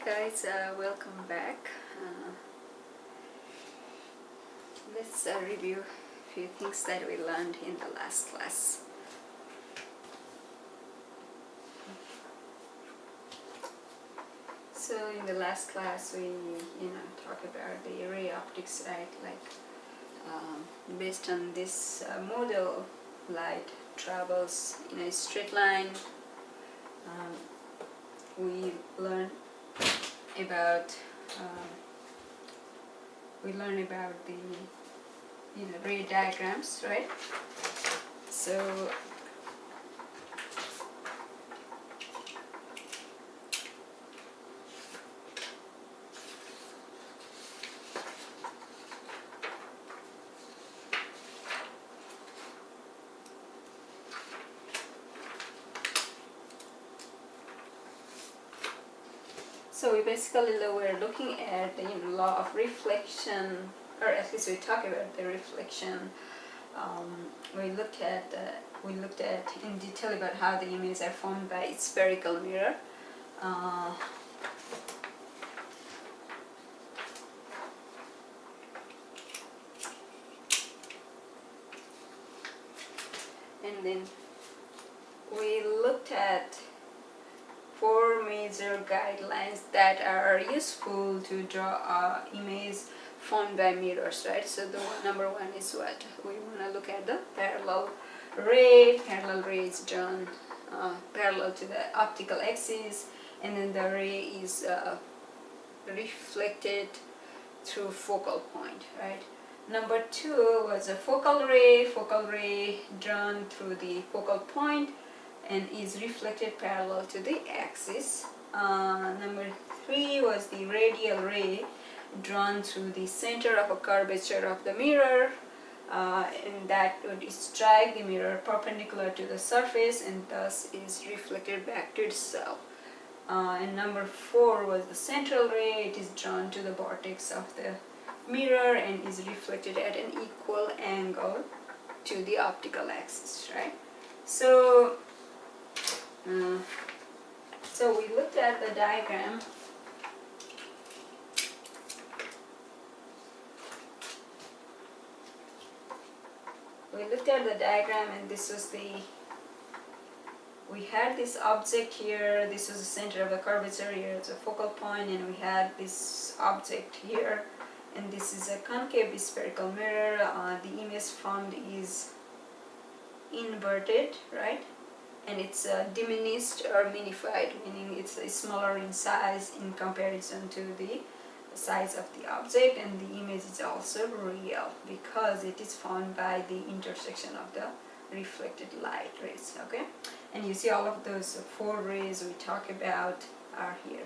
Guys, welcome back. Let's review a few things that we learned in the last class. So in the last class we talk about the array optics, right? Based on this model, light travels in a straight line. We learn about the ray diagrams, right? So we basically we're looking at the law of reflection, or at least we talk about the reflection. We looked at in detail about how the images are formed by its spherical mirror. And then we looked at 4 major guidelines that are useful to draw image formed by mirrors, right? So the number one is what? We want to look at the parallel ray. Parallel ray is drawn parallel to the optical axis, and then the ray is reflected through focal point, right? Number 2 was a focal ray drawn through the focal point and is reflected parallel to the axis. Number 3 was the radial ray drawn through the center of a curvature of the mirror, and that would strike the mirror perpendicular to the surface and thus is reflected back to itself. And number 4 was the central ray. It is drawn to the vortex of the mirror and is reflected at an equal angle to the optical axis, right? So we looked at the diagram. And this was we had this object here. This was the center of the curvature. Here it's a focal point, and we had this object here, and this is a concave spherical mirror. The image formed is inverted, right? And it's diminished or minified, meaning it's smaller in size in comparison to the size of the object, and the image is also real because it is formed by the intersection of the reflected light rays. Okay, and you see all of those 4 rays we talk about are here.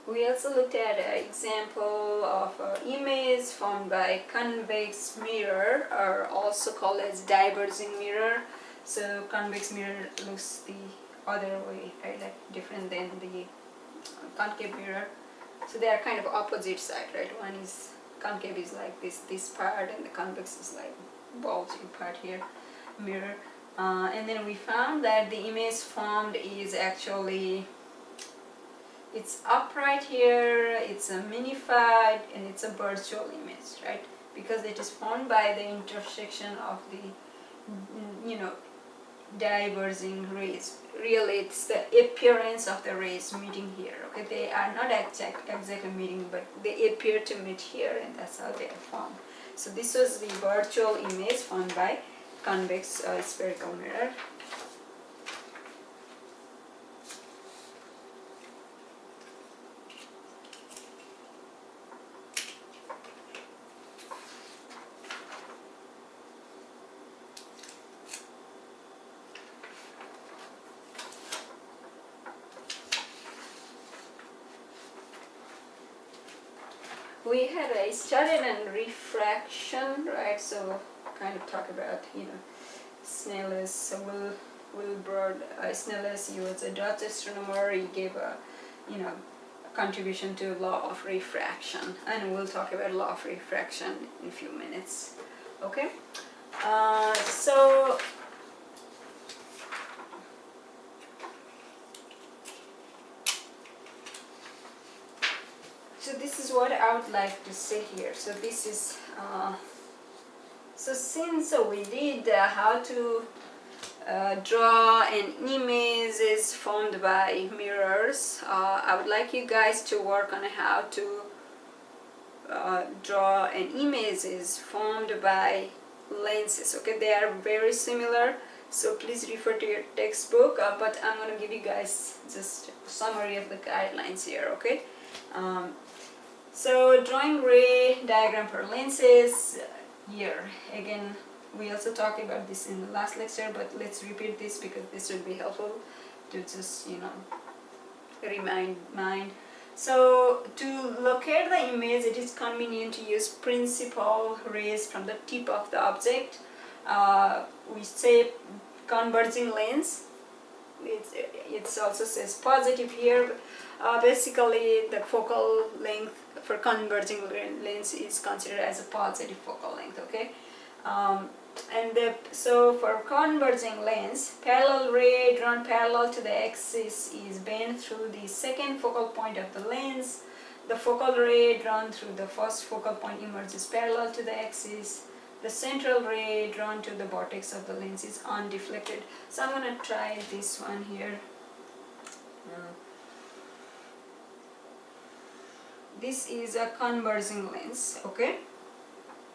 We also looked at an example of an image formed by convex mirror, or also called as diverging mirror. So convex mirror looks the other way, right? Like different than the concave mirror. So they are kind of opposite side, right? One is concave is like this part, and the convex is like bulging part here, mirror. And then we found that the image formed is actually, it's upright here, it's a minified, and it's a virtual image, right? Because it is formed by the intersection of the, diverging rays. Really, it's the appearance of the rays meeting here. Okay, they are not exactly meeting, but they appear to meet here, and that's how they are formed. So this was the virtual image formed by convex spherical mirror. We had a study on refraction, right? So kind of talk about, Snellis, Wilbur Snellis. He was a Dutch astronomer. He gave a, contribution to law of refraction, and we'll talk about law of refraction in a few minutes. Okay, so this is what I would like to say here. So this is so since we did how to draw an image is formed by mirrors, I would like you guys to work on how to draw an image is formed by lenses. Okay, they are very similar, so please refer to your textbook, but I'm going to give you guys just a summary of the guidelines here. Okay, so drawing ray diagram for lenses. Here again, we also talked about this in the last lecture, but let's repeat this because this will be helpful to just, you know, remind mind. So to locate the image, it is convenient to use principal rays from the tip of the object. We say converging lens. It also says positive here. Basically, the focal length for converging lens is considered as a positive focal length. Okay, so for converging lens, parallel ray drawn parallel to the axis is bent through the second focal point of the lens. The focal ray drawn through the first focal point emerges parallel to the axis. The central ray drawn to the vortex of the lens is undeflected. So I'm going to try this one here. This is a converging lens. Okay,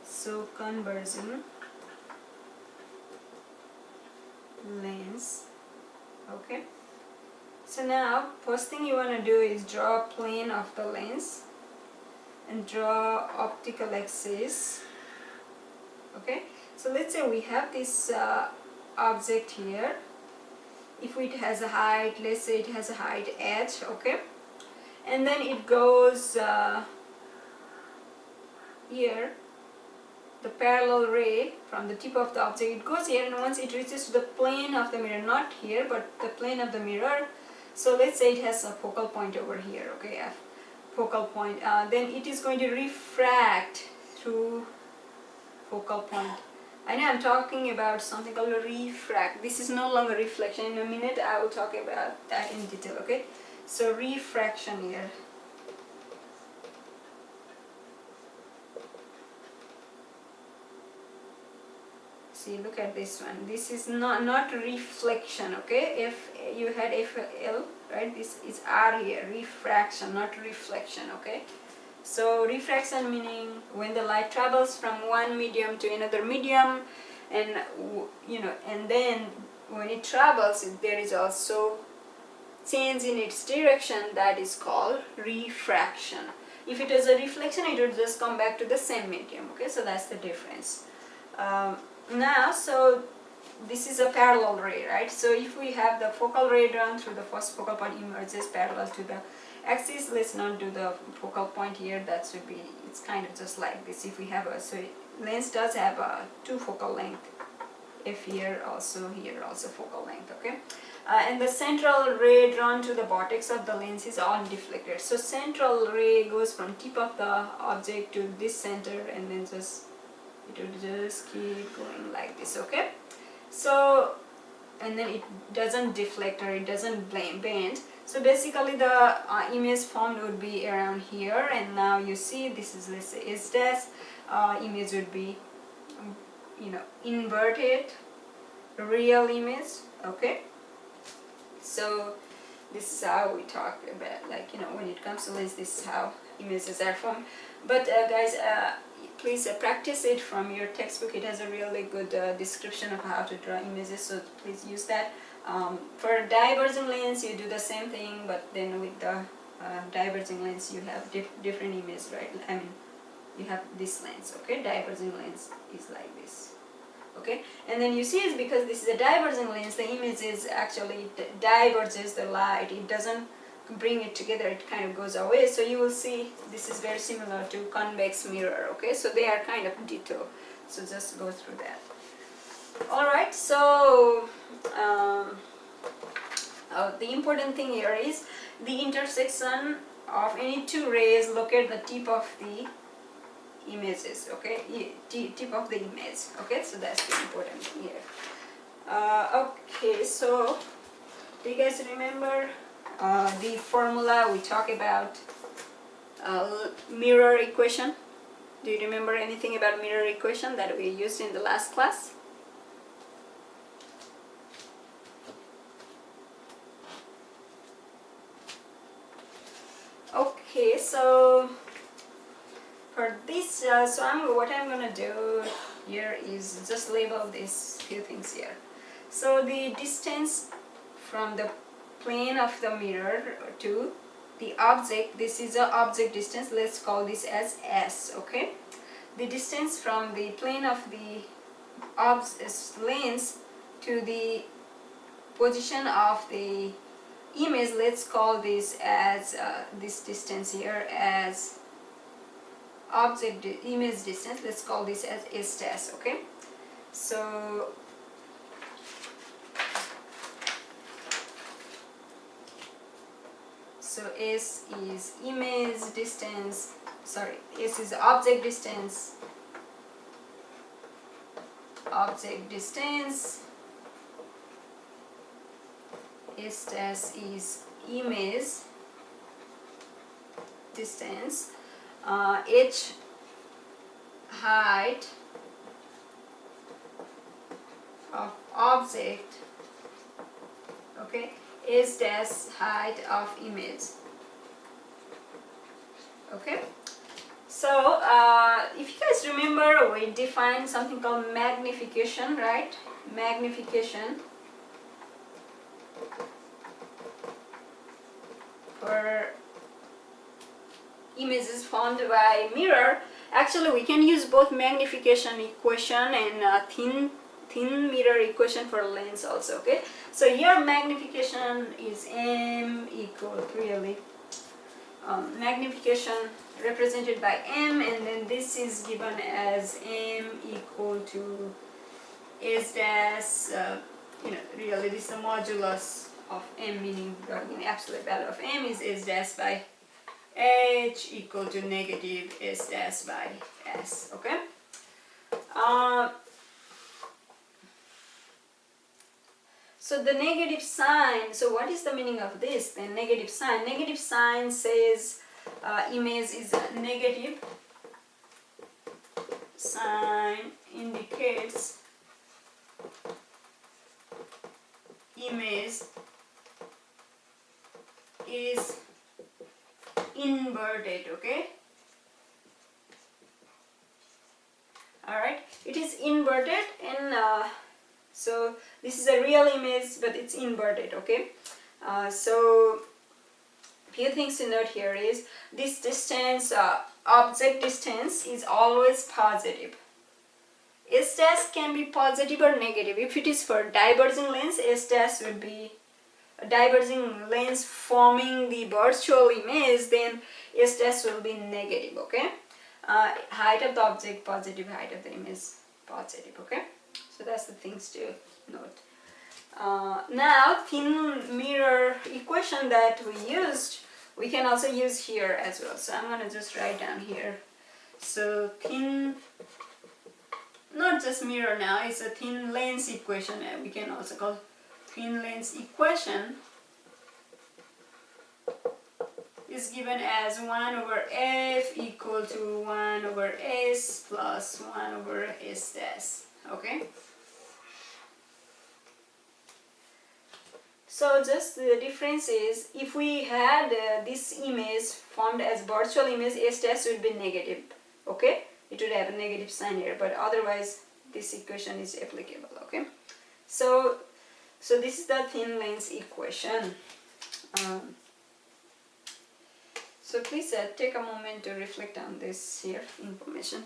so converging lens. Okay, so now first thing you want to do is draw a plane of the lens and draw optical axis. Okay, so let's say we have this object here. If it has a height, let's say it has a height h. Okay, and then it goes here, the parallel ray from the tip of the object, it goes here, and once it reaches the plane of the mirror, not here but the plane of the mirror, so let's say it has a focal point over here. Okay, a focal point, then it is going to refract through focal point. I know I'm talking about something called a refract. This is no longer reflection. In a minute I will talk about that in detail. Okay, so refraction here. See, look at this one. This is not reflection. Okay, if you had FL, right, this is R here, refraction, not reflection. Okay, so refraction meaning when the light travels from one medium to another medium, and you know, and then when it travels, there is also change in its direction. That is called refraction. If it is a reflection, it would just come back to the same medium. Okay, so that's the difference. Now, so this is a parallel ray, right? So if we have the focal ray drawn through the first focal point emerges parallel to the axis, let's not do the focal point here. That should be, it's kind of just like this. If we have a, so lens does have a two focal length. If here also focal length. Okay, and the central ray drawn to the vortex of the lens is undeflected. So central ray goes from tip of the object to this center, and then just it will just keep going like this. Okay, so and then it doesn't deflect or it doesn't bend. So basically the image formed would be around here, and now you see this is, let's say, is this image would be, you know, inverted real image. Okay, so this is how we talk about, like, you know, when it comes to lens, this is how images are formed. But guys, please practice it from your textbook. It has a really good description of how to draw images, so please use that. For diverging lens, you do the same thing, but then with the diverging lens, you have different images, right? I mean, you have this lens. Okay, diverging lens is like this. Okay, and then you see it's because this is a diverging lens, the image is actually diverges the light. It doesn't bring it together, it kind of goes away. So you will see this is very similar to convex mirror. Okay, so they are kind of ditto, so just go through that. Alright, so the important thing here is the intersection of any two rays, locate the tip of the images. Okay, tip of the image. Okay, so that's the important thing here. Okay, so do you guys remember the formula we talk about, mirror equation? Do you remember anything about mirror equation that we used in the last class? Okay, so for this, what I'm gonna do here is just label these few things here. So the distance from the plane of the mirror to the object, this is the object distance, let's call this as S, okay? The distance from the plane of the lens to the position of the image, let's call this as this distance here as image distance, let's call this as S dash, okay? So S is image distance, sorry, S is object distance, S dash is image distance, H height of object, okay, S dash height of image. Okay, so if you guys remember, we defined something called magnification, right? Magnification for images formed by mirror. Actually, we can use both magnification equation and thin mirror equation for lens also. Okay, so here magnification is m equal really magnification represented by m, and then this is given as m equal to S dash, really this is the modulus of m, meaning the absolute value of m is S dash by h equal to negative S dash by s, okay? So the negative sign, so what is the meaning of this? The negative sign says image is negative, sign indicates image is inverted, okay? Alright, it is inverted, and so this is a real image but it's inverted, okay? So few things to note here is this distance, object distance, is always positive. S dash can be positive or negative. If it is for diverging lens, S dash would be a diverging lens forming the virtual image, then S dash will be negative, okay? Height of the object positive, height of the image positive, okay? So that's the things to note. Now thin mirror equation that we used, we can also use here as well. So I'm going to just write down here. So thin, not just mirror now, it's a thin lens equation. We can also call thin lens equation is given as 1 over f equal to 1 over s plus 1 over s dash, okay? So just the difference is, if we had this image formed as virtual image, s dash would be negative, okay? It would have a negative sign here, but otherwise this equation is applicable, okay? So this is the thin lens equation. So please take a moment to reflect on this here information.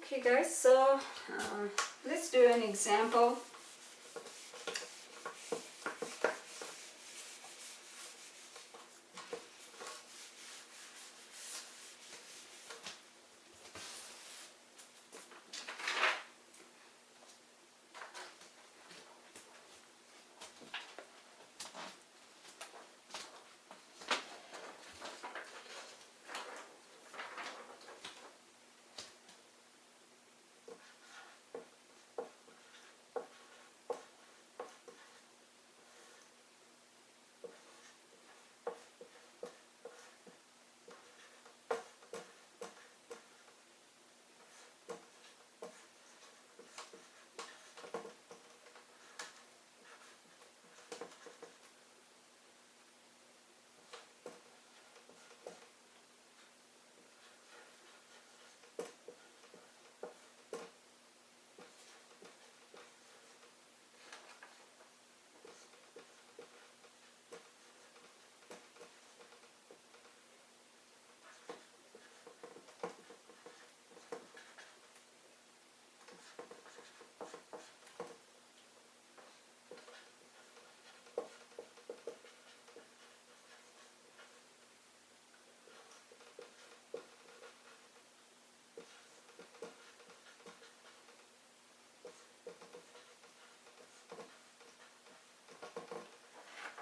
Okay guys, so let's do an example.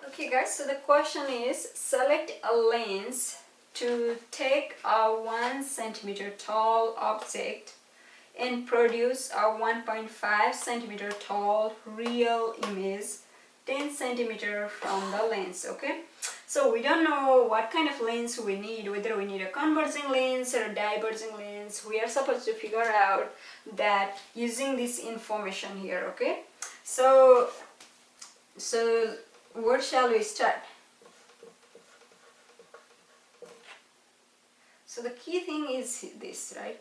Okay guys, so the question is, select a lens to take a 1 centimeter tall object and produce a 1.5 centimeter tall real image 10 centimeter from the lens. Okay, so we don't know what kind of lens we need, whether we need a converging lens or a diverging lens. We are supposed to figure out that using this information here. Okay, so where shall we start? So the key thing is this, right?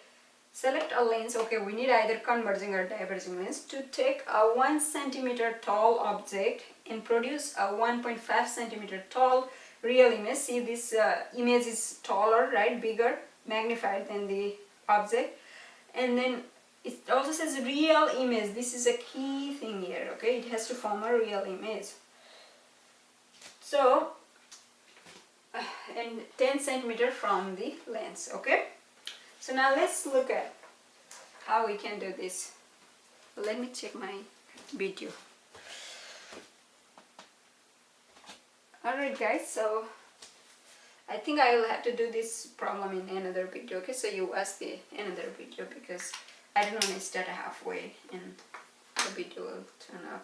Select a lens. Okay, we need either converging or diverging lens to take a 1 centimeter tall object and produce a 1.5 centimeter tall real image. See, this image is taller, right? Bigger, magnified than the object. And then it also says real image. This is a key thing here, okay? It has to form a real image. So, and 10 centimeter from the lens. Okay, so now let's look at how we can do this. Let me check my video. Alright guys, so I think I will have to do this problem in another video. Okay, so you watch the another video because I don't want to start halfway and the video will turn off.